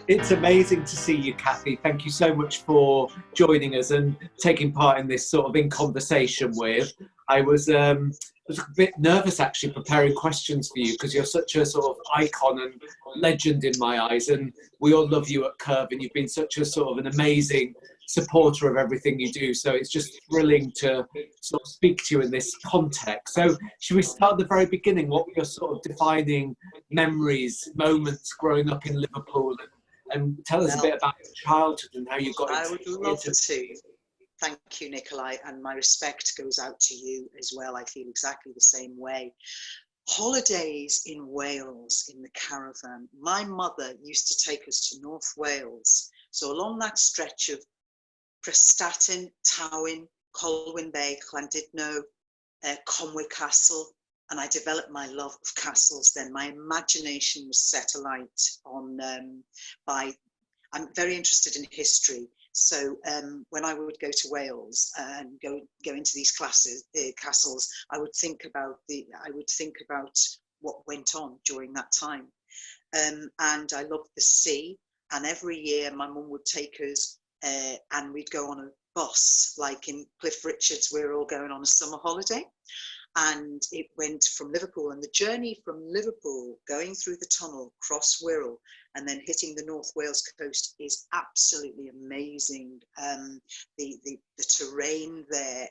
It's amazing to see you, Cathy. Thank you so much for joining us and taking part in this sort of in conversation with. I was a bit nervous actually preparing questions for you because you're such a sort of icon and legend in my eyes, and we all love you at Curve, and you've been such a sort of an amazing supporter of everything you do. So it's just thrilling to sort of speak to you in this context. So should we start at the very beginning? What were your sort of defining memories, moments growing up in Liverpool? And tell us a bit about your childhood and how you got I would love to. Thank you, Nikolai, and my respect goes out to you as well. I feel exactly the same way. Holidays in Wales in the caravan. My mother used to take us to North Wales. So along that stretch of Prestatyn, Tywyn, Colwyn Bay, Llandudno, Conwy Castle, and I developed my love of castles then. My imagination was set alight on I'm very interested in history. So when I would go to Wales and go into these castles, I would think about what went on during that time. And I loved the sea. And every year my mum would take us and we'd go on a bus, like in Cliff Richard's, we're all going on a summer holiday. And it went from Liverpool, and the journey from Liverpool going through the tunnel, across Wirral, and then hitting the North Wales coast is absolutely amazing. The terrain there.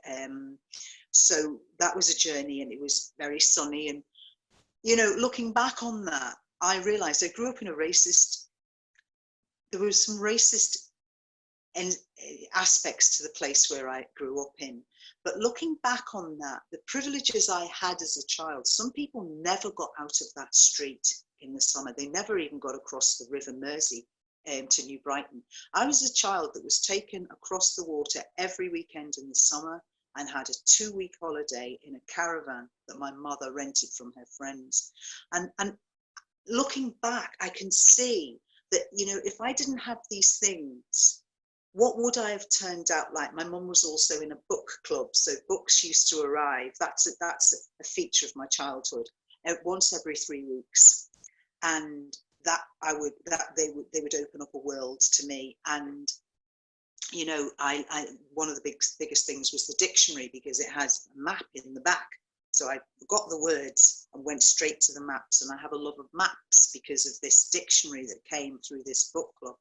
So that was a journey, and it was very sunny. And, you know, looking back on that, I realized I grew up in there was some racist aspects to the place where I grew up in. But looking back on that, the privileges I had as a child, some people never got out of that street in the summer. They never even got across the River Mersey to New Brighton. I was a child that was taken across the water every weekend in the summer and had a 2-week holiday in a caravan that my mother rented from her friends. And looking back, I can see that, you know, if I didn't have these things, what would I have turned out like? My mum was also in a book club, so books used to arrive. That's a feature of my childhood. Once every 3 weeks, and they would open up a world to me. And you know, I one of the biggest things was the dictionary, because it has a map in the back. So I forgot the words and went straight to the maps. And I have a love of maps because of this dictionary that came through this book club.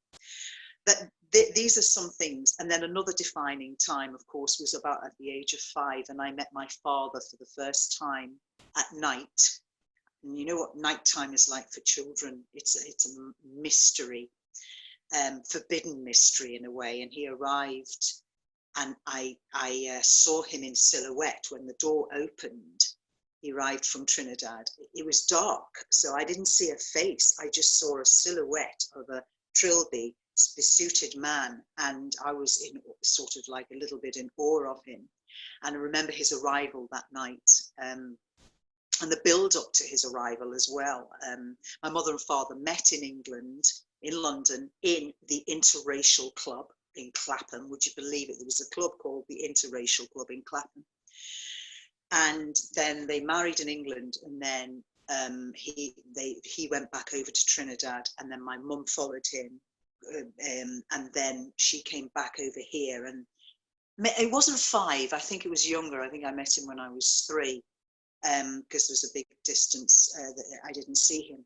These are some things. And then another defining time, of course, was about at the age of 5, and I met my father for the first time at night. And you know what nighttime is like for children? It's a mystery, forbidden mystery in a way. And he arrived, and I saw him in silhouette when the door opened. He arrived from Trinidad. It was dark, so I didn't see a face. I just saw a silhouette of a trilby besuited man, and I was in sort of like a little bit in awe of him. And I remember his arrival that night, and the build up to his arrival as well. My mother and father met in England, in London, in the Interracial Club in Clapham. Would you believe it? There was a club called the Interracial Club in Clapham. And then they married in England, and then he went back over to Trinidad, and then my mum followed him. And then she came back over here, and it wasn't 5, I think it was younger. I think I met him when I was 3, because there was a big distance that I didn't see him.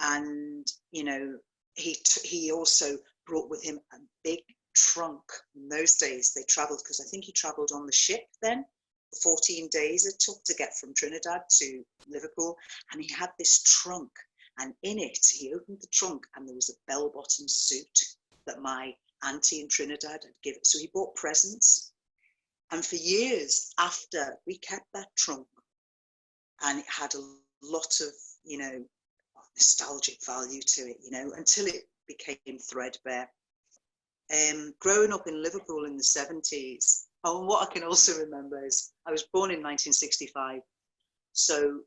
And you know, he also brought with him a big trunk. In those days they traveled, because I think he traveled on the ship then, 14 days it took to get from Trinidad to Liverpool, and he had this trunk. And in it, he opened the trunk, and there was a bell-bottom suit that my auntie in Trinidad had given. So he bought presents. And for years after, we kept that trunk. And it had a lot of, you know, nostalgic value to it, you know, until it became threadbare. Growing up in Liverpool in the 70s, and what I can also remember is I was born in 1965. So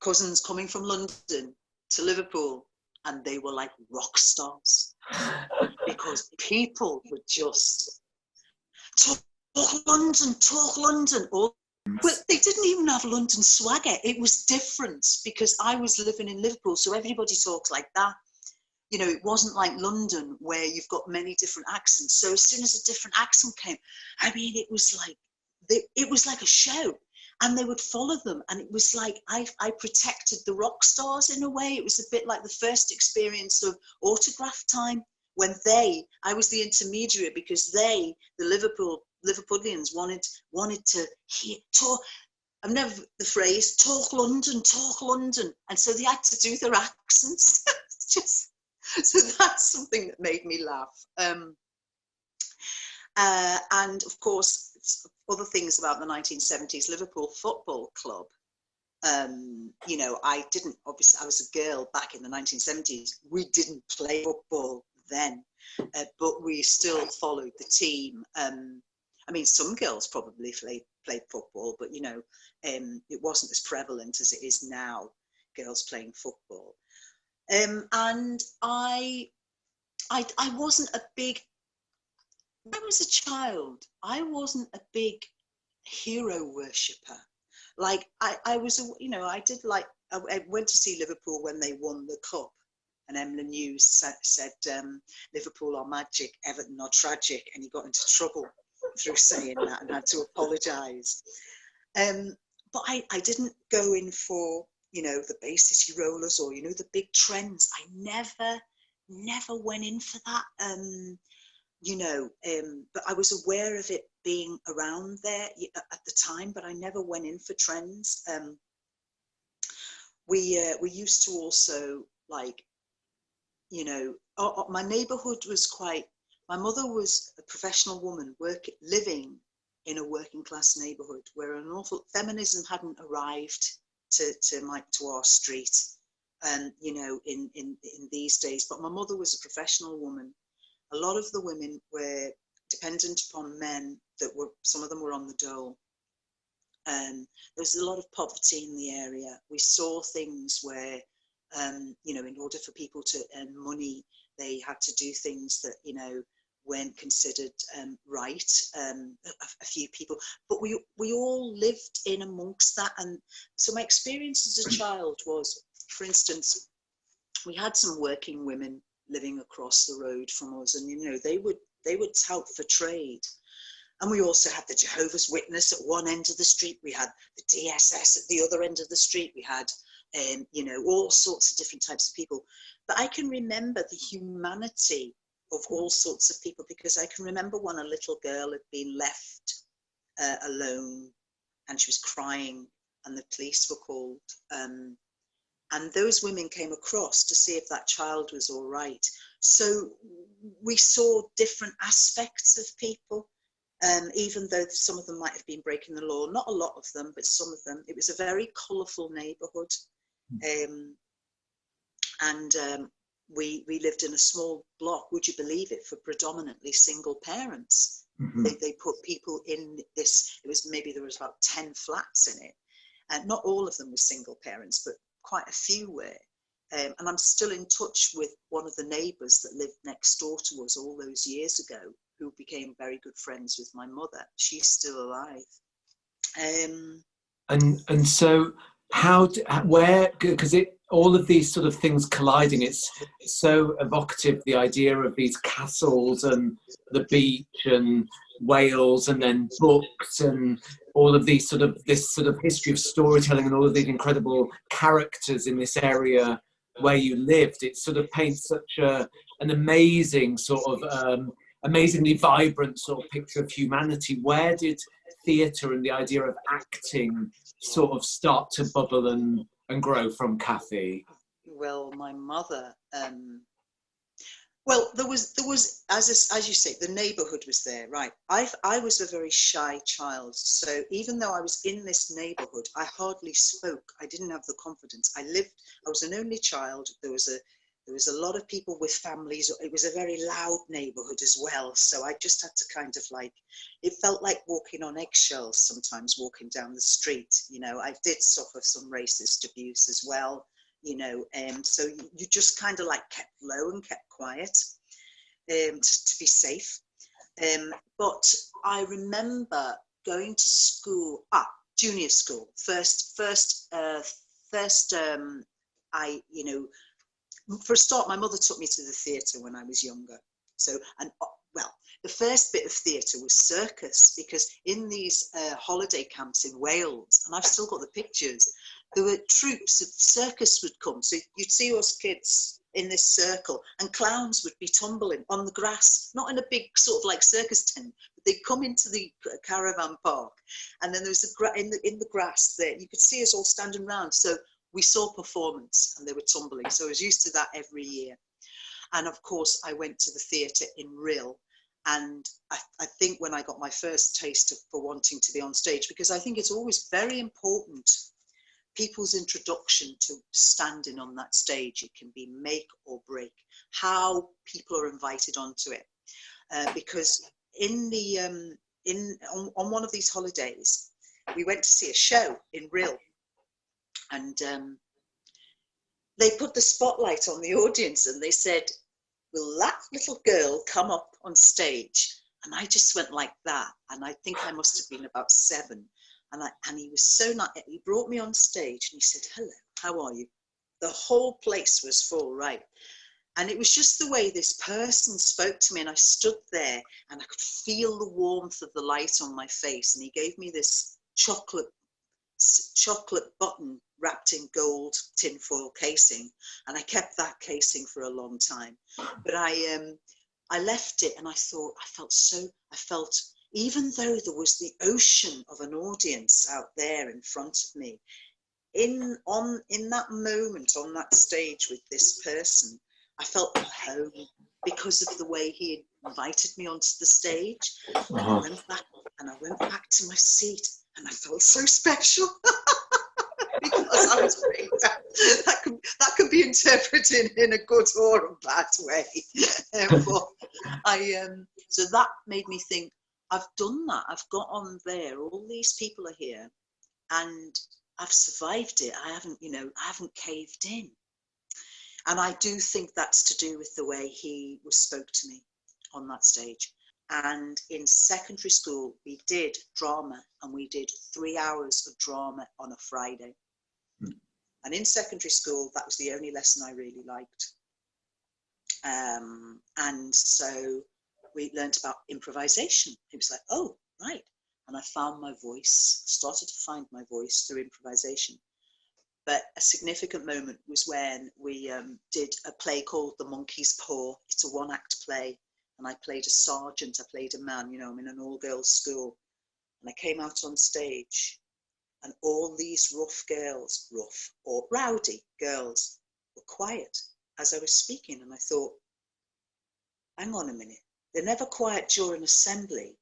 cousins coming from London to Liverpool, and they were like rock stars because people would just talk London, all Well, they didn't even have London swagger. It was different because I was living in Liverpool, so everybody talks like that. You know, it wasn't like London where you've got many different accents. So as soon as a different accent came, I mean, it was like a show, and they would follow them. And it was like I protected the rock stars in a way. It was a bit like the first experience of autograph time when I was the intermediary because the Liverpudlians wanted to talk. I've never the phrase talk London, and so they had to do their accents. So that's something that made me laugh. And of course, other things about the 1970s Liverpool Football Club. You know, obviously I was a girl back in the 1970s. We didn't play football then, but we still followed the team. I mean, some girls probably played football, but you know, it wasn't as prevalent as it is now, girls playing football. And I wasn't a big, when I was a child, I wasn't a big hero worshipper. Like I was, you know, I went to see Liverpool when they won the cup, and Emlyn News said Liverpool are magic, Everton are tragic, and he got into trouble through saying that and had to apologise. But I didn't go in for, you know, the Bay City Rollers or, you know, the big trends. I never went in for that, you know, but I was aware of it being around there at the time, but I never went in for trends. We used to also, like, you know, my neighbourhood was my mother was a professional woman living in a working class neighbourhood where feminism hadn't arrived to our street, you know, in these days. But my mother was a professional woman. A lot of the women were dependent upon men some of them were on the dole. There was a lot of poverty in the area. We saw things where, you know, in order for people to earn money, they had to do things that, you know, weren't considered right. A few people, but we all lived in amongst that. And so my experience as a child was, for instance, we had some working women living across the road from us, and, you know, they would tout for trade. And we also had the Jehovah's Witness at one end of the street. We had the DSS at the other end of the street. We had, you know, all sorts of different types of people. But I can remember the humanity of all sorts of people, because I can remember when a little girl had been left alone and she was crying and the police were called. And those women came across to see if that child was all right. So we saw different aspects of people. Even though some of them might have been breaking the law, not a lot of them, but some of them. It was a very colourful neighbourhood. We lived in a small block, would you believe it, for predominantly single parents. Mm-hmm. They put people in this, there was about 10 flats in it. And not all of them were single parents, but quite a few were. And I'm still in touch with one of the neighbours that lived next door to us all those years ago, who became very good friends with my mother. She's still alive. And so because all of these sort of things colliding, it's so evocative, the idea of these castles and the beach and Wales, and then books and all of these this sort of history of storytelling and all of these incredible characters in this area where you lived. It sort of paints such an amazing sort of amazingly vibrant sort of picture of humanity. Where did theatre and the idea of acting sort of start to bubble and grow from, Cathy? Well, my mother, well, there was as you say, the neighbourhood was there, right? I was a very shy child, so even though I was in this neighbourhood, I hardly spoke. I didn't have the confidence. I was an only child. There was a lot of people with families. It was a very loud neighbourhood as well. So I just had to kind of it felt like walking on eggshells sometimes, walking down the street. You know, I did suffer some racist abuse as well, you know, so you just kind of kept low and kept quiet to be safe. But I remember going to school. junior school. First, I, you know, for a start, my mother took me to the theatre when I was younger. So, and well, the first bit of theatre was circus, because in these holiday camps in Wales, and I've still got the pictures, there were troops of circus would come. So you'd see us kids in this circle, and clowns would be tumbling on the grass, not in a big sort of like circus tent, but they'd come into the caravan park, and then there was in the grass there, you could see us all standing around. So we saw performance, and they were tumbling. So I was used to that every year. And of course, I went to the theatre in Rill. And I think when I got my first taste for wanting to be on stage, because I think it's always very important, people's introduction to standing on that stage, it can be make or break, how people are invited onto it. Because on one of these holidays, we went to see a show in Rill. And they put the spotlight on the audience, and they said, will that little girl come up on stage? And I just went like that. And I think I must have been about 7. And he was so nice. He brought me on stage and he said, hello, how are you? The whole place was full, right? And it was just the way this person spoke to me. And I stood there and I could feel the warmth of the light on my face. And he gave me this chocolate button wrapped in gold tinfoil casing, and I kept that casing for a long time. But I left it, and I felt even though there was the ocean of an audience out there in front of me, in that moment on that stage with this person, I felt at home because of the way he had invited me onto the stage. And I went back to my seat, and I felt so special. Because I was great. That could be interpreted in a good or a bad way. So that made me think, I've done that. I've got on there. All these people are here, and I've survived it. I haven't caved in. And I do think that's to do with the way he spoke to me on that stage. And in secondary school, we did drama, and we did 3 hours of drama on a Friday. And in secondary school, that was the only lesson I really liked. And so we learned about improvisation. It was like, oh, right. And I found my voice, started to find my voice through improvisation. But a significant moment was when we did a play called The Monkey's Paw. It's a 1-act play. And I played a sergeant, I played a man, I'm in an all-girls school. And I came out on stage, and all these rough or rowdy girls were quiet as I was speaking. And I thought, hang on a minute, they're never quiet during assembly.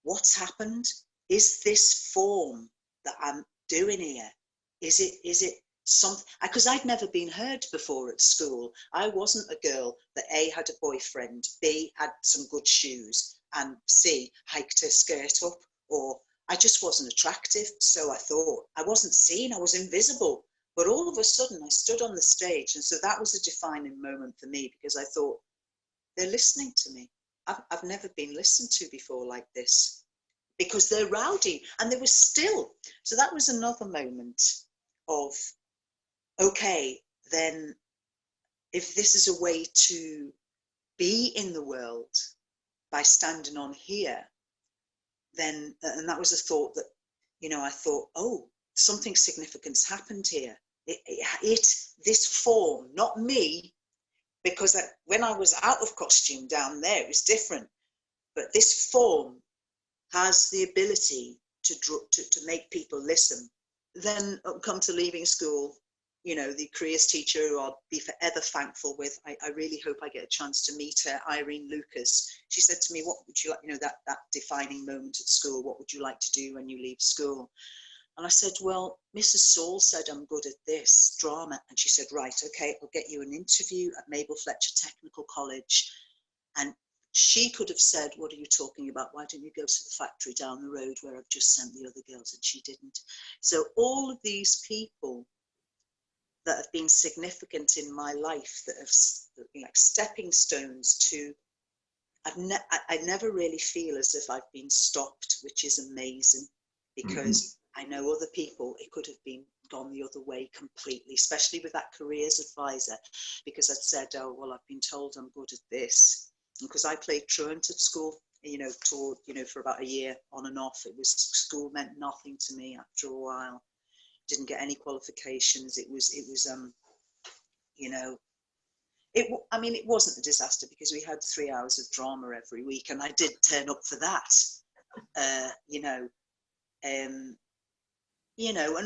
What's happened? Is this form that I'm doing here? Is it something? Because I'd never been heard before at school. I wasn't a girl that A, had a boyfriend, B, had some good shoes, and C, hiked her skirt up, or I just wasn't attractive. So I thought I wasn't seen, I was invisible. But all of a sudden I stood on the stage, and so that was a defining moment for me, because I thought, they're listening to me. I've never been listened to before like this, because they're rowdy and they were still. So that was another moment of, okay, then if this is a way to be in the world by standing on here, then, and that was a thought that, I thought, oh, something significant's happened here. This form, not me, because when I was out of costume down there, it was different. But this form has the ability to make people listen. Then come to leaving school, the careers teacher who I'll be forever thankful with. I really hope I get a chance to meet her, Irene Lucas. She said to me, what would you like, that defining moment at school, what would you like to do when you leave school? And I said, well, Mrs. Saul said I'm good at this, drama. And she said, right, okay, I'll get you an interview at Mabel Fletcher Technical College. And she could have said, what are you talking about? Why don't you go to the factory down the road where I've just sent the other girls? And she didn't. So all of these people that have been significant in my life, that have like stepping stones to, I never really feel as if I've been stopped, which is amazing, because I know other people, it could have been gone the other way completely, especially with that careers advisor, because I'd said, oh, well, I've been told I'm good at this. And because I played truant at school, toured, for about a year on and off. It was, school meant nothing to me after a while. Didn't get any qualifications. It wasn't a disaster because we had 3 hours of drama every week, and I did turn up for that, and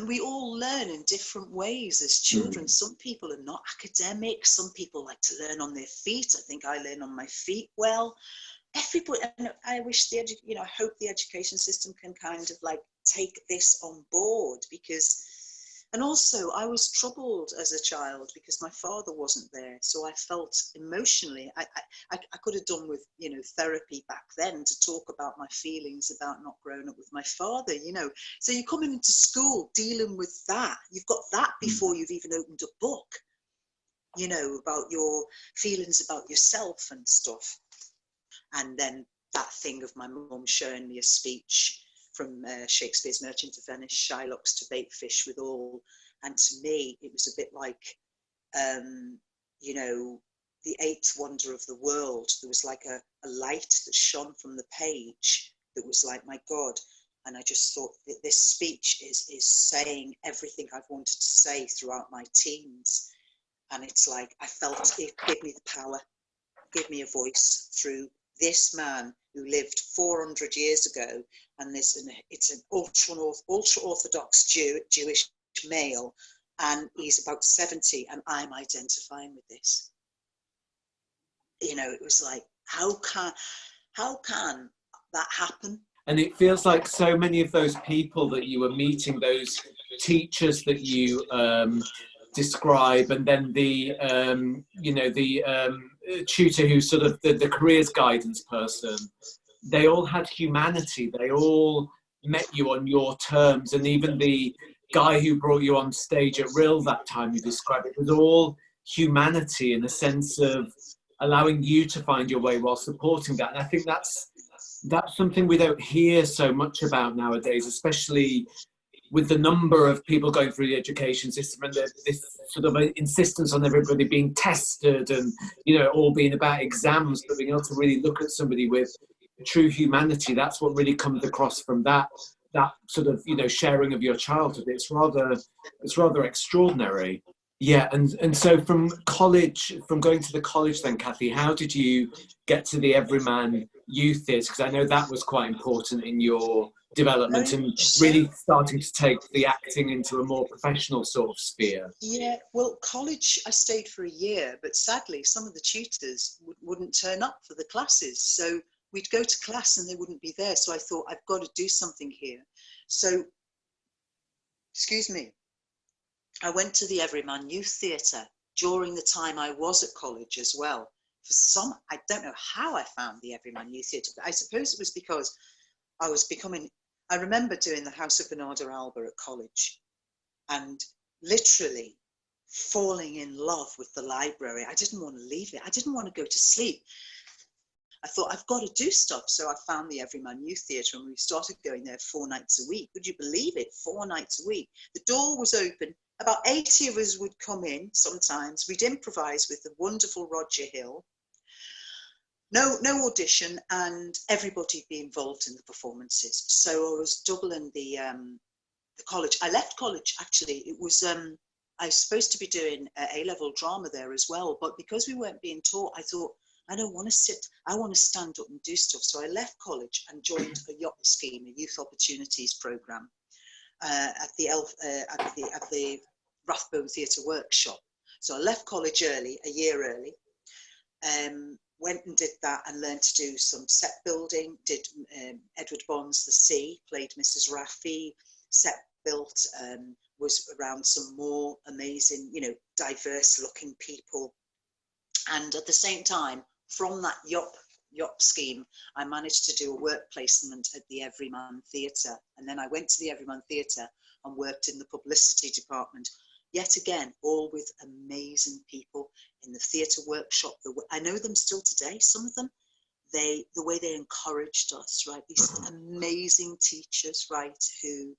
we all learn in different ways as children. Some people are not academic. Some people like to learn on their feet. I think I learn on my feet well. Everybody, and I wish I hope the education system can kind of like take this on board, because, and also I was troubled as a child because my father wasn't there. So I felt emotionally, I could have done with, therapy back then to talk about my feelings about not growing up with my father, So you're coming into school dealing with that. You've got that before you've even opened a book, about your feelings about yourself and stuff. And then that thing of my mum showing me a speech from Shakespeare's Merchant of Venice, Shylock's to bait fish withal. And to me, it was a bit like, the eighth wonder of the world. There was like a light that shone from the page that was like, my God. And I just thought that this speech is saying everything I've wanted to say throughout my teens. And it's like, I felt it gave me the power, gave me a voice through this man who lived 400 years ago, and it's an ultra-Orthodox Jewish male, and he's about 70, and I'm identifying with this. It was like, how can that happen? And it feels like so many of those people that you were meeting, those teachers that you describe, and then the tutor who's sort of the careers guidance person, they all had humanity. They all met you on your terms. And even the guy who brought you on stage at Rill that time you described, it was all humanity in a sense of allowing you to find your way while supporting that. And I think that's something we don't hear so much about nowadays, especially with the number of people going through the education system and this sort of insistence on everybody being tested and, all being about exams, but being able to really look at somebody with true humanity. That's what really comes across from that sort of, sharing of your childhood. It's rather extraordinary. Yeah, and so from going to the college then, Cathy, how did you get to the Everyman Youth Theatre? Because I know that was quite important in your development and really starting to take the acting into a more professional sort of sphere. Yeah, well, college, I stayed for a year, but sadly, some of the tutors wouldn't turn up for the classes. So we'd go to class and they wouldn't be there. So I thought, I've got to do something here. So, excuse me, I went to the Everyman Youth Theatre during the time I was at college as well. I don't know how I found the Everyman Youth Theatre, but I suppose it was because I remember doing the House of Bernarda Alba at college and literally falling in love with the library. I didn't want to leave it. I didn't want to go to sleep. I thought, I've got to do stuff. So I found the Everyman Youth Theatre and we started going there 4 nights a week. Would you believe it? 4 nights a week. The door was open. About 80 of us would come in sometimes. We'd improvise with the wonderful Roger Hill. No audition, and everybody be involved in the performances. So I was doubling the college. I left college, actually. It was, I was supposed to be doing A-level drama there as well, but because we weren't being taught, I thought, I don't want to sit, I want to stand up and do stuff. So I left college and joined a yacht scheme, a youth opportunities program at the Rathbone Theatre Workshop. So I left college early, a year early. Went and did that and learned to do some set building, did Edward Bond's The Sea, played Mrs. Raffi, set built, was around some more amazing, diverse looking people. And at the same time, from that yacht scheme, I managed to do a work placement at the Everyman Theatre. And then I went to the Everyman Theatre and worked in the publicity department. Yet again, all with amazing people in the theatre workshop. I know them still today, some of them. The way they encouraged us, right? These amazing teachers, right, who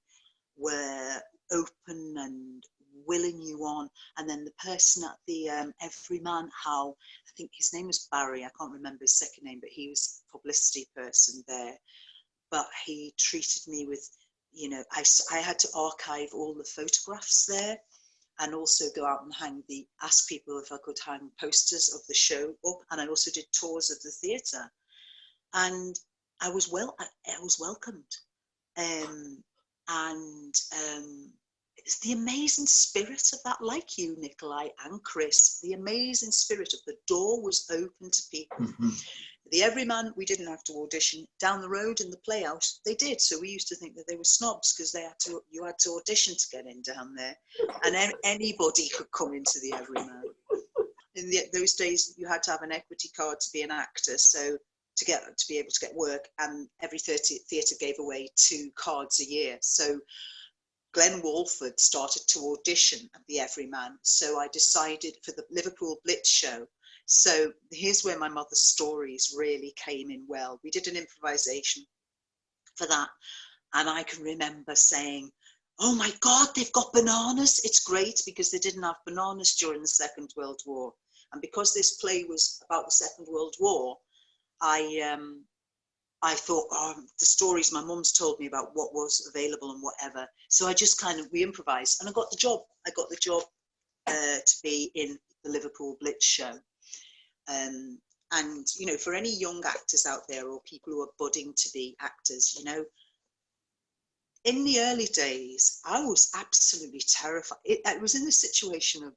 were open and willing you on. And then the person at the Everyman, how, I think his name was Barry, I can't remember his second name, but he was a publicity person there. But he treated me with, you know, I had to archive all the photographs there, and also go out and ask people if I could hang posters of the show up. And I also did tours of the theatre. And I was welcomed. It's the amazing spirit of that, like you, Nikolai and Chris, the amazing spirit of the door was open to people. Mm-hmm. The Everyman, we didn't have to audition. Down the road in the Playhouse, they did. So we used to think that they were snobs because you had to audition to get in down there, and anybody could come into the Everyman. In those days, you had to have an equity card to be an actor. So to be able to get work, and every theatre gave away 2 cards a year. So Glenn Walford started to audition at the Everyman. So I decided for the Liverpool Blitz show. So here's where my mother's stories really came in well. We did an improvisation for that. And I can remember saying, oh my God, they've got bananas. It's great, because they didn't have bananas during the Second World War. And because this play was about the Second World War, I thought, oh, the stories my mum's told me about what was available and whatever. So I just we improvised, and I got the job. I got the job to be in the Liverpool Blitz show. And, you know, for any young actors out there, or people who are budding to be actors, you know, in the early days, I was absolutely terrified. I was in the situation of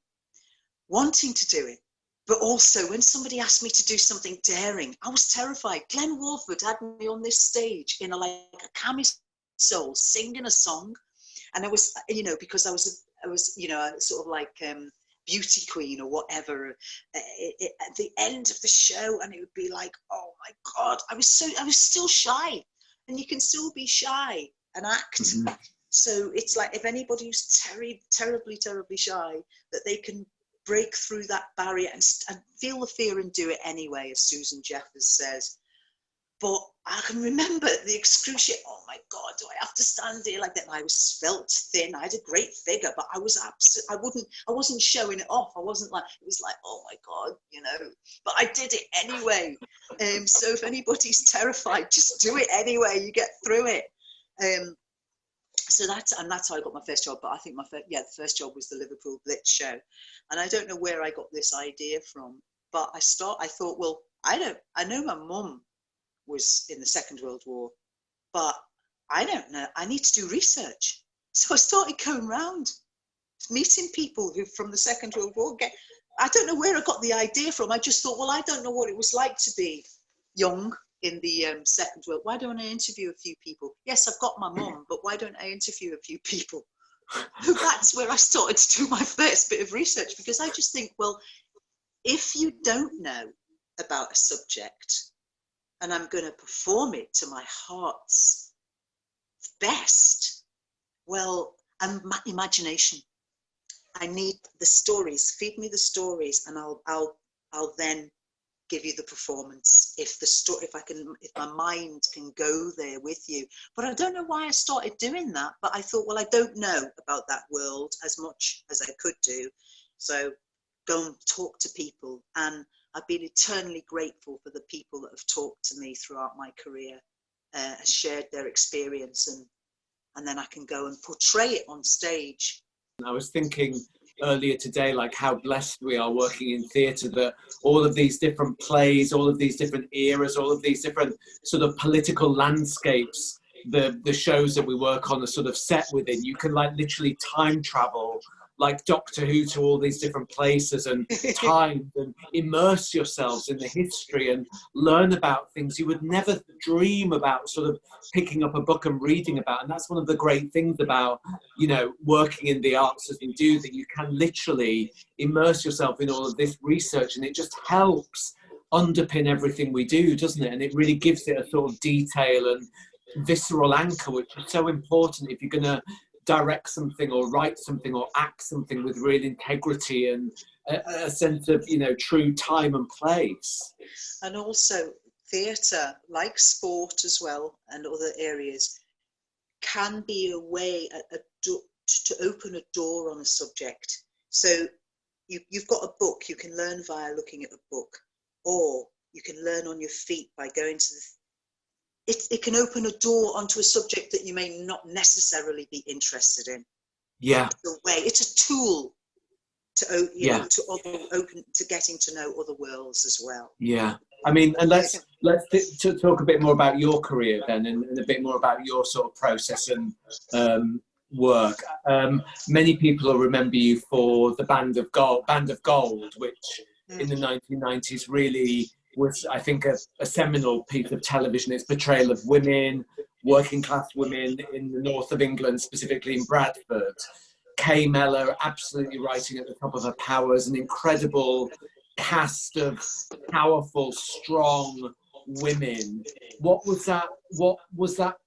wanting to do it, but also when somebody asked me to do something daring, I was terrified. Glenn Walford had me on this stage in a camisole singing a song. And I was, you know, because I was, you know, sort of like beauty queen or whatever at the end of the show. And it would be like, oh my God, I was still shy. And you can still be shy and act. Mm-hmm. So it's like, if anybody who's terribly, terribly shy, that they can break through that barrier and feel the fear and do it anyway, as Susan Jeffers says. But I can remember the excruciating, oh my God, do I have to stand here like that? And I was svelte, thin, I had a great figure, but I wasn't showing it off. I wasn't like, it was like, oh my God, you know, but I did it anyway. So if anybody's terrified, just do it anyway, you get through it. So that's how I got my first job. But I think the first job was the Liverpool Blitz show. And I don't know where I got this idea from, but I thought, well, I know my mum was in the Second World War, but I don't know, I need to do research. So I started going around, meeting people who from the Second World War. I don't know where I got the idea from. I just thought, well, I don't know what it was like to be young in the Second World. Why don't I interview a few people? Yes, I've got my mum, but why don't I interview a few people? That's where I started to do my first bit of research, because I just think, well, if you don't know about a subject, and I'm going to perform it to my heart's best, well, and my imagination. I need the stories. Feed me the stories, and I'll then give you the performance. If my mind can go there with you. But I don't know why I started doing that. But I thought, well, I don't know about that world as much as I could do, so go and talk to people. And I've been eternally grateful for the people that have talked to me throughout my career, shared their experience, and then I can go and portray it on stage. I was thinking earlier today, like how blessed we are working in theatre, that all of these different plays, all of these different eras, all of these different sort of political landscapes, the shows that we work on are sort of set within. You can like literally time travel like Doctor Who to all these different places and time, and immerse yourselves in the history and learn about things you would never dream about sort of picking up a book and reading about. And that's one of the great things about, you know, working in the arts as we do, that you can literally immerse yourself in all of this research, and it just helps underpin everything we do, doesn't it? And it really gives it a sort of detail and visceral anchor, which is so important if you're going to direct something or write something or act something with real integrity and a sense of, you know, true time and place. And also theatre, like sport as well and other areas, can be a way, to open a door on a subject. So you've got a book, you can learn via looking at a book, or you can learn on your feet by going to it can open a door onto a subject that you may not necessarily be interested in. Yeah. It's a tool to, open to getting to know other worlds as well. Yeah. I mean, and let's talk a bit more about your career then, and a bit more about your sort of process and work. Many people will remember you for the Band of Gold, which in the 1990s really was, I think, a seminal piece of television. Its portrayal of women, working class women in the north of England, specifically in Bradford. Kay Mellor absolutely writing at the top of her powers, an incredible cast of powerful, strong women. What was that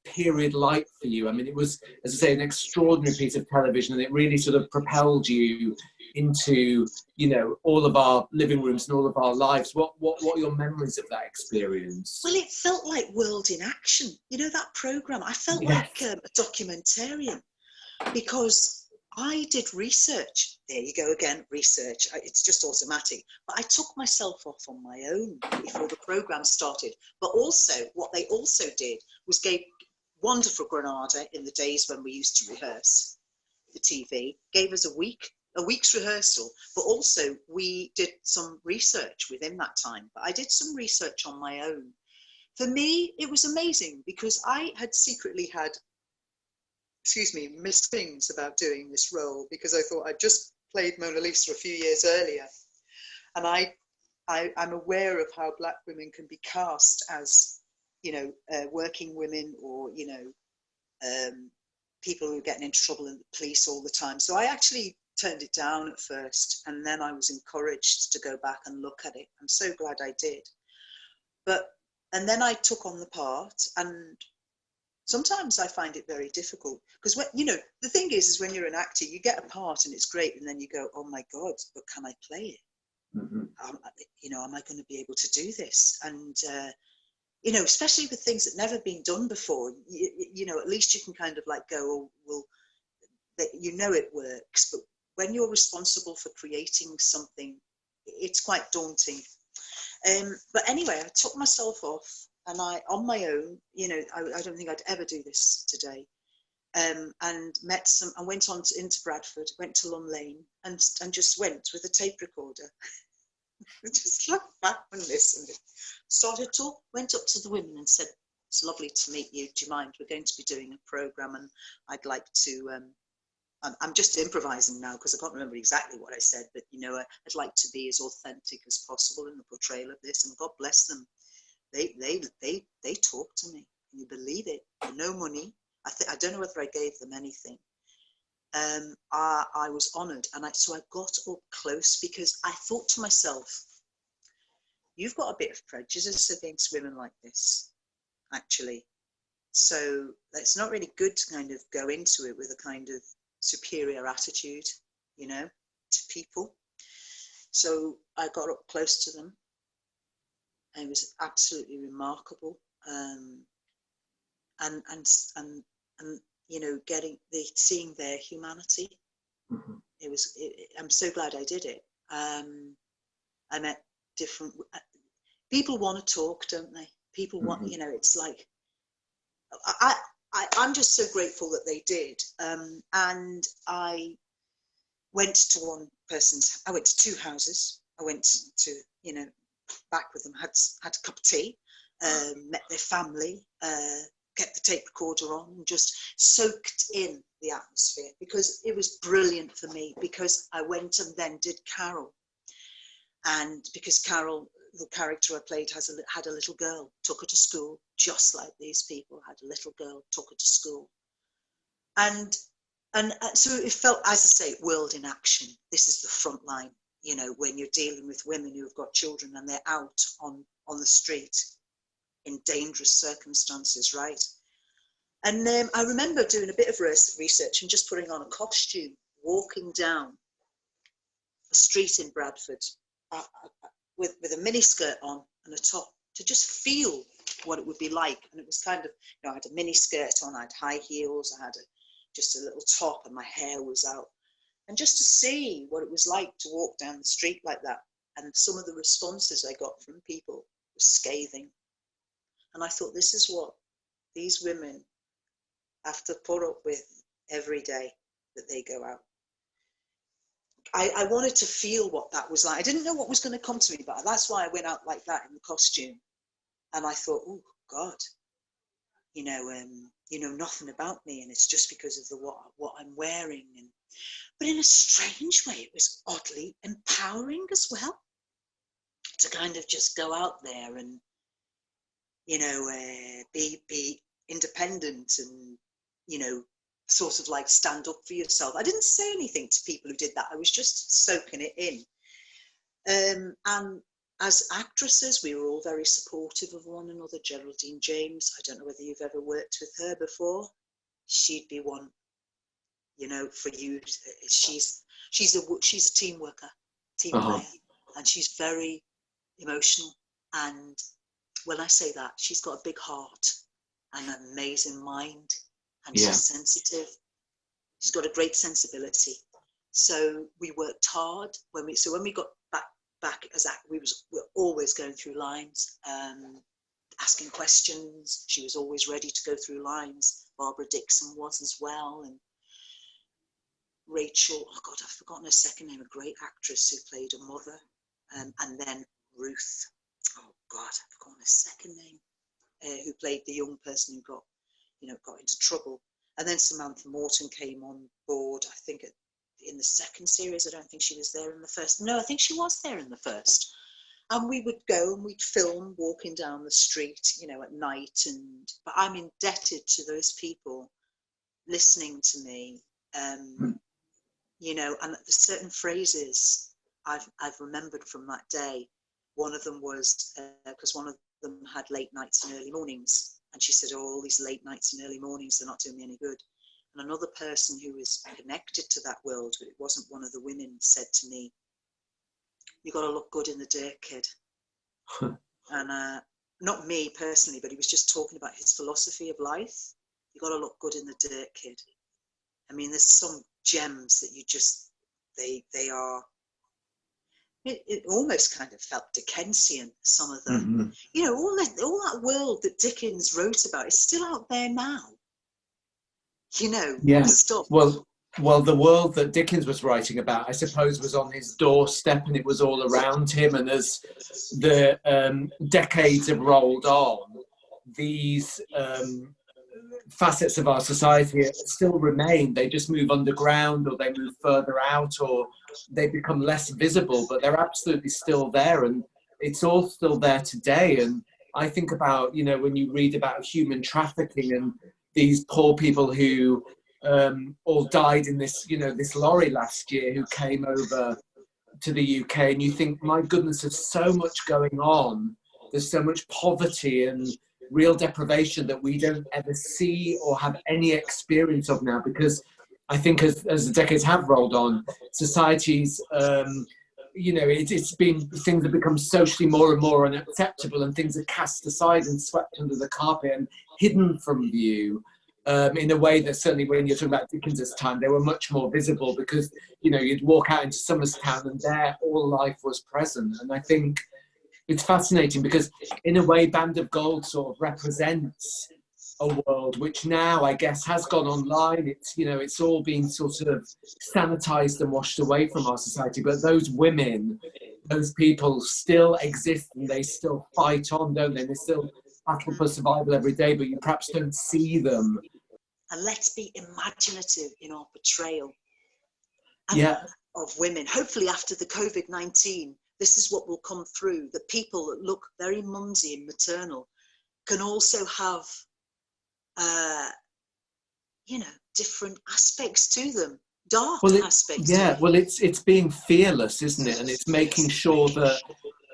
period like for you? I mean, it was, as I say, an extraordinary piece of television, and it really sort of propelled you into, all of our living rooms and all of our lives. What are your memories of that experience? Well, it felt like World in Action. That program. I felt like a documentarian, because I did research. There you go again, research. It's just automatic. But I took myself off on my own before the program started. But also, what they also did was gave wonderful Granada in the days when we used to rehearse the TV, gave us a week's rehearsal. But also, we did some research within that time. But I did some research on my own. For me, it was amazing, because I had secretly had misgivings about doing this role, because I thought I'd just played Mona Lisa a few years earlier, and I'm aware of how Black women can be cast as, working women, or people who are getting into trouble in the police all the time. So I actually turned it down at first, and then I was encouraged to go back and look at it. I'm so glad I did. And then I took on the part, and sometimes I find it very difficult, because the thing is when you're an actor, you get a part and it's great, and then you go, oh my God, but can I play it? Mm-hmm. Am I going to be able to do this? And especially with things that never been done before, at least you can kind of like go, oh, well, it works. But when you're responsible for creating something, it's quite daunting. But anyway, I took myself off, and on my own, I don't think I'd ever do this today. And I went into Bradford, went to Lum Lane, and just went with a tape recorder. Just looked back and listened. Went up to the women and said, it's lovely to meet you. Do you mind? We're going to be doing a program, and I'd like to, I'm just improvising now because I can't remember exactly what I said, but I'd like to be as authentic as possible in the portrayal of this. And God bless them. They talked to me. Can you believe it? For no money. I don't know whether I gave them anything. I was honoured, and so I got up close, because I thought to myself, you've got a bit of prejudice against women like this, actually. So it's not really good to kind of go into it with a kind of superior attitude, to people. So I got up close to them, and it was absolutely remarkable. And seeing their humanity. Mm-hmm. I'm so glad I did it. I met different people. Want to talk, don't they? People want, it's like, I'm just so grateful that they did. And I went to I went to two houses. I went to, back with them, had a cup of tea, met their family, kept the tape recorder on, and just soaked in the atmosphere, because it was brilliant for me, because I went and then did Carol. And because Carol, the character I played, had a little girl, took her to school, just like these people had a little girl, took her to school. And so it felt, as I say, World in Action. This is the front line, when you're dealing with women who have got children and they're out on the street in dangerous circumstances, right? And I remember doing a bit of research and just putting on a costume, walking down a street in Bradford with a mini skirt on and a top, to just feel what it would be like. And it was kind of, I had a mini skirt on, I had high heels, I had just a little top, and my hair was out. And just to see what it was like to walk down the street like that. And some of the responses I got from people were scathing. And I thought, this is what these women have to put up with every day that they go out. I wanted to feel what that was like. I didn't know what was going to come to me, but that's why I went out like that in the costume. And I thought, oh God, you know nothing about me, and it's just because of what I'm wearing. But in a strange way, it was oddly empowering as well, to kind of just go out there and, you know, be independent and, you know, sort of like stand up for yourself. I didn't say anything to people who did that. I was just soaking it in. And as actresses, we were all very supportive of one another. Geraldine James, I don't know whether you've ever worked with her before. She'd be one, you know, for you. She's a team worker, team player, and she's very emotional. And when I say that, she's got a big heart and an amazing mind, and she's sensitive. She's got a great sensibility. So we worked hard when we got back as we were always going through lines, asking questions. She was always ready to go through lines. Barbara Dixon was as well, and Rachel, oh God, I've forgotten her second name, a great actress who played a mother, and then Ruth, oh God, I've forgotten her second name, who played the young person who got into trouble. And then Samantha Morton came on board, I think in the second series. I don't think she was there in the first. No, I think she was there in the first. And we would go and we'd film walking down the street, you know, at night. But I'm indebted to those people listening to me, you know, and there's certain phrases I've remembered from that day. One of them was, because one of them had late nights and early mornings. And she said, oh, all these late nights and early mornings, they're not doing me any good. And another person who was connected to that world, but it wasn't one of the women, said to me, you got to look good in the dirt, kid. And not me personally, but he was just talking about his philosophy of life. You got to look good in the dirt, kid. I mean, there's some gems that you just, they are, it almost kind of felt Dickensian, some of them. You know, all that world that Dickens wrote about is still out there now. You know, stuff. Well, the world that Dickens was writing about, I suppose, was on his doorstep, and it was all around him. And as the decades have rolled on, these facets of our society still remain. They just move underground, or they move further out, or they become less visible, but they're absolutely still there, and it's all still there today. And I think about, you know, when you read about human trafficking and these poor people who all died in this, you know, this lorry last year who came over to the UK, and you think, my goodness, there's so much going on. There's so much poverty and real deprivation that we don't ever see or have any experience of now, because I think as the decades have rolled on, societies, you know, it's been, things have become socially more and more unacceptable, and things are cast aside and swept under the carpet and hidden from view, in a way that certainly when you're talking about Dickens's time, they were much more visible, because, you know, you'd walk out into Somerstown and there all life was present. And I think it's fascinating because in a way Band of Gold sort of represents a world which now I guess has gone online. It's, you know, it's all been sort of sanitized and washed away from our society, but those women, those people still exist, and they still fight on, don't they? They still battle for survival every day, but you perhaps don't see them. And let's be imaginative in our portrayal of women. Hopefully after the COVID-19, this is what will come through. The people that look very mumsy and maternal can also have, you know, different aspects to them, dark aspects. Yeah, well, it's being fearless, isn't it? And it's making sure that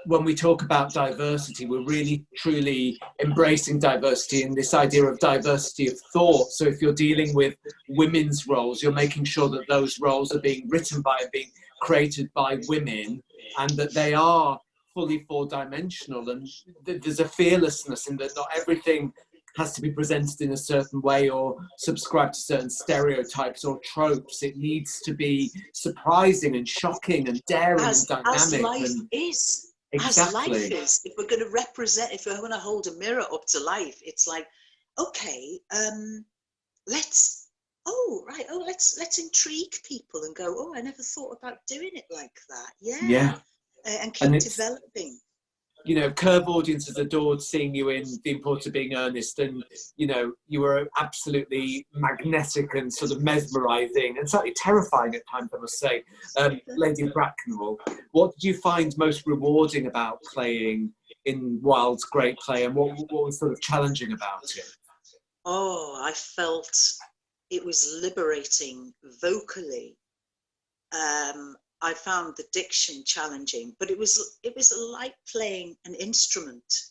when we talk about diversity, we're really truly embracing diversity, and this idea of diversity of thought. So if you're dealing with women's roles, you're making sure that those roles are being written by and being created by women, and that they are fully four-dimensional. And there's a fearlessness in that not everything has to be presented in a certain way or subscribe to certain stereotypes or tropes. It needs to be surprising and shocking and daring and dynamic. As life is. Exactly. As life is. If we're going to represent, if we're going to hold a mirror up to life, it's like, okay, let's intrigue people and go, oh, I never thought about doing it like that. Yeah. And keep developing. You know, curve audiences adored seeing you in The Importance of Being Earnest, and you know, you were absolutely magnetic and sort of mesmerising and slightly terrifying at times, I must say. Lady Bracknell, what did you find most rewarding about playing in Wilde's great play, and what was sort of challenging about it? Oh, I felt it was liberating vocally. I found the diction challenging, but it was like playing an instrument,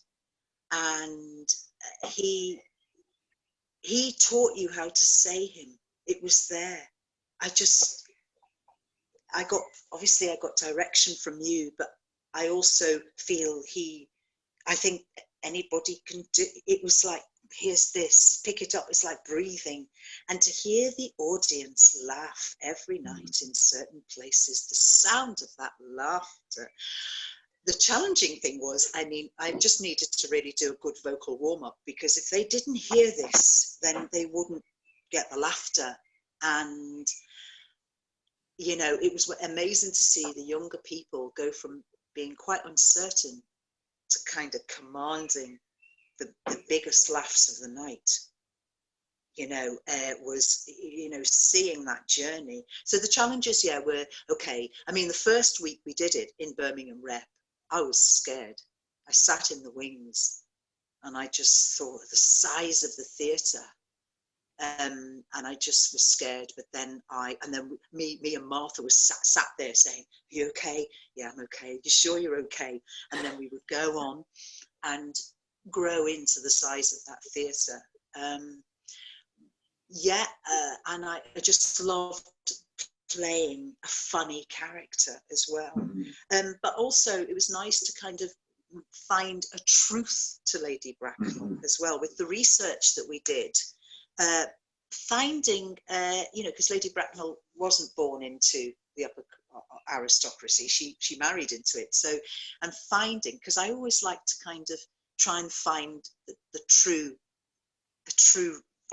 and he taught you how to say him. It was there. I got direction from you, but I also feel I think anybody can do. It was like, here's this, pick it up. It's like breathing. And to hear the audience laugh every night in certain places, the sound of that laughter. The challenging thing was, I just needed to really do a good vocal warm-up, because if they didn't hear this, then they wouldn't get the laughter. And, you know, it was amazing to see the younger people go from being quite uncertain to kind of commanding the biggest laughs of the night. You know, was, you know, seeing that journey. So the challenges, were okay. I mean, the first week we did it in Birmingham Rep, I was scared. I sat in the wings and I just thought the size of the theatre. And I just was scared. But then me and Martha was sat there saying, "Are you okay?" "Yeah, I'm okay." "You sure you're okay?" And then we would go on and grow into the size of that theatre. And I just loved playing a funny character as well. But also it was nice to kind of find a truth to Lady Bracknell as well, with the research that we did. Finding, you know, because Lady Bracknell wasn't born into the upper aristocracy, she married into it. So, and finding, because I always like to kind of try and find the true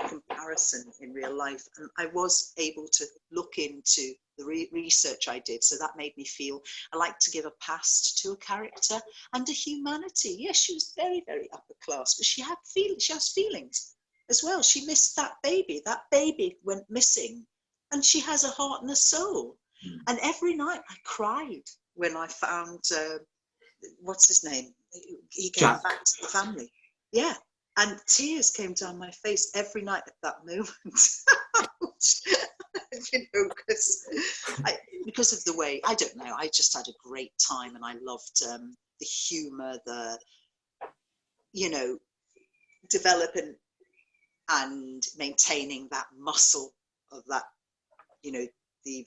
comparison in real life, and I was able to look into the research I did, so that made me feel I like to give a past to a character and a humanity. Yes, she was very, very upper class, but she has feelings as well. She missed that baby went missing, and she has a heart and a soul. And every night I cried when I found what's his name, he came Jack. back to the family. And tears came down my face every night at that moment. You know, because of the way, I don't know, I just had a great time, and I loved the humour, you know, developing and maintaining that muscle of that, you know, the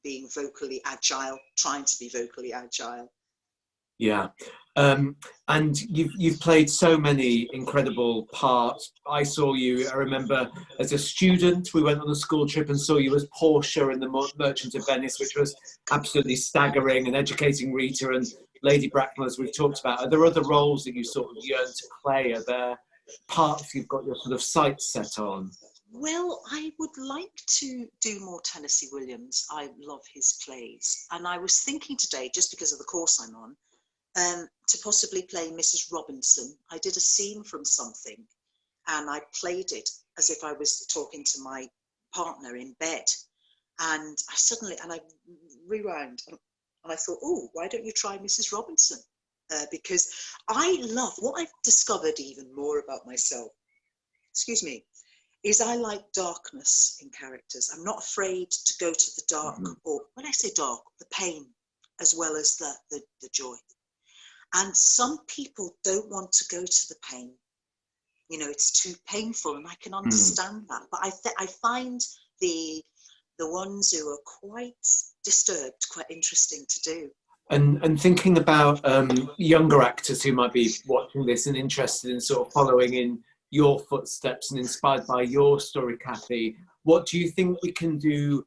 being vocally agile, trying to be vocally agile. Yeah. And you've played so many incredible parts. I saw you, I remember as a student, we went on a school trip and saw you as Portia in The Merchant of Venice, which was absolutely staggering, and educating Rita, and Lady Bracknell, as we've talked about. Are there other roles that you sort of yearn to play? Are there parts you've got your sort of sights set on? Well, I would like to do more Tennessee Williams. I love his plays. And I was thinking today, just because of the course I'm on, to possibly play Mrs. Robinson. I did a scene from something, and I played it as if I was talking to my partner in bed. And I rewound, and I thought, oh, why don't you try Mrs. Robinson? Because I love, what I've discovered even more about myself, is I like darkness in characters. I'm not afraid to go to the dark, or when I say dark, the pain, as well as the joy. And some people don't want to go to the pain. You know, it's too painful, and I can understand that. But I find the ones who are quite disturbed quite interesting to do. And thinking about younger actors who might be watching this and interested in sort of following in your footsteps and inspired by your story, Cathy, what do you think we can do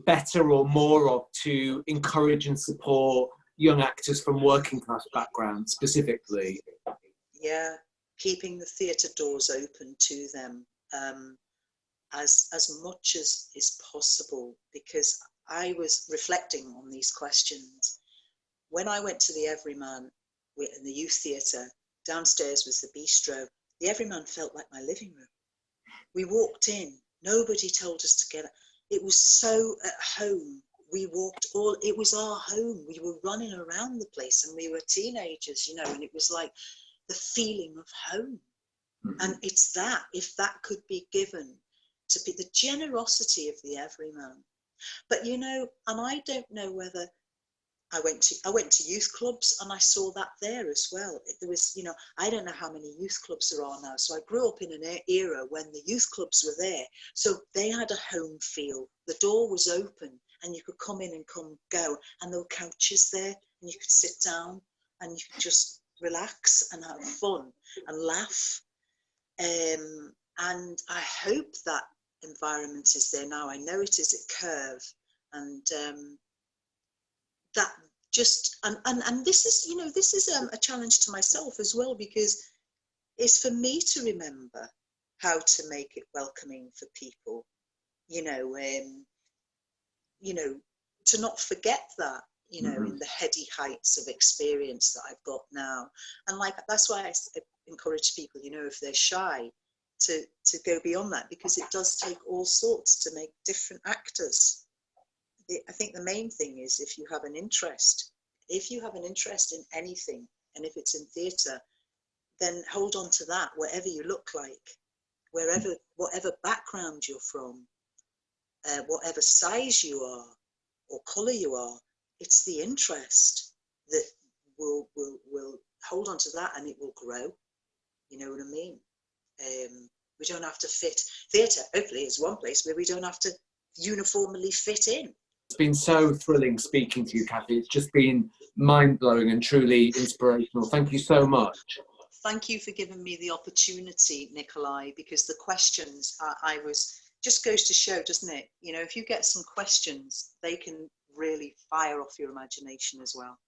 better or more of to encourage and support young actors from working class backgrounds specifically? Yeah, keeping the theatre doors open to them as much as is possible, because I was reflecting on these questions. When I went to the Everyman in the youth theatre, downstairs was the bistro. The Everyman felt like my living room. We walked in, nobody told us to get up. It was so at home. We walked it was our home. We were running around the place and we were teenagers, and it was like the feeling of home. Mm-hmm. And it's that, if that could be given, to be the generosity of the Everyman. But, and I don't know whether I went to youth clubs and I saw that there as well. There was, I don't know how many youth clubs there are now. So I grew up in an era when the youth clubs were there. So they had a home feel. The door was open and you could come in and go. And there were couches there and you could sit down and you could just relax and have fun and laugh. And I hope that environment is there now. I know it is at Curve. And that just and this is this is a challenge to myself as well, because it's for me to remember how to make it welcoming for people, to not forget that, mm-hmm. in the heady heights of experience that I've got now. And that's why I encourage people, if they're shy, to go beyond that, because it does take all sorts to make different actors. I think the main thing is if you have an interest in anything, and if it's in theatre, then hold on to that, whatever you look like, whatever background you're from, whatever size you are or colour you are, it's the interest that will hold on to that, and it will grow. You know what I mean? We don't have to fit. Theatre, hopefully, is one place where we don't have to uniformly fit in. It's been so thrilling speaking to you, Cathy. It's just been mind-blowing and truly inspirational. Thank you so much. Thank you for giving me the opportunity, Nikolai, because the questions just goes to show, doesn't it? If you get some questions, they can really fire off your imagination as well.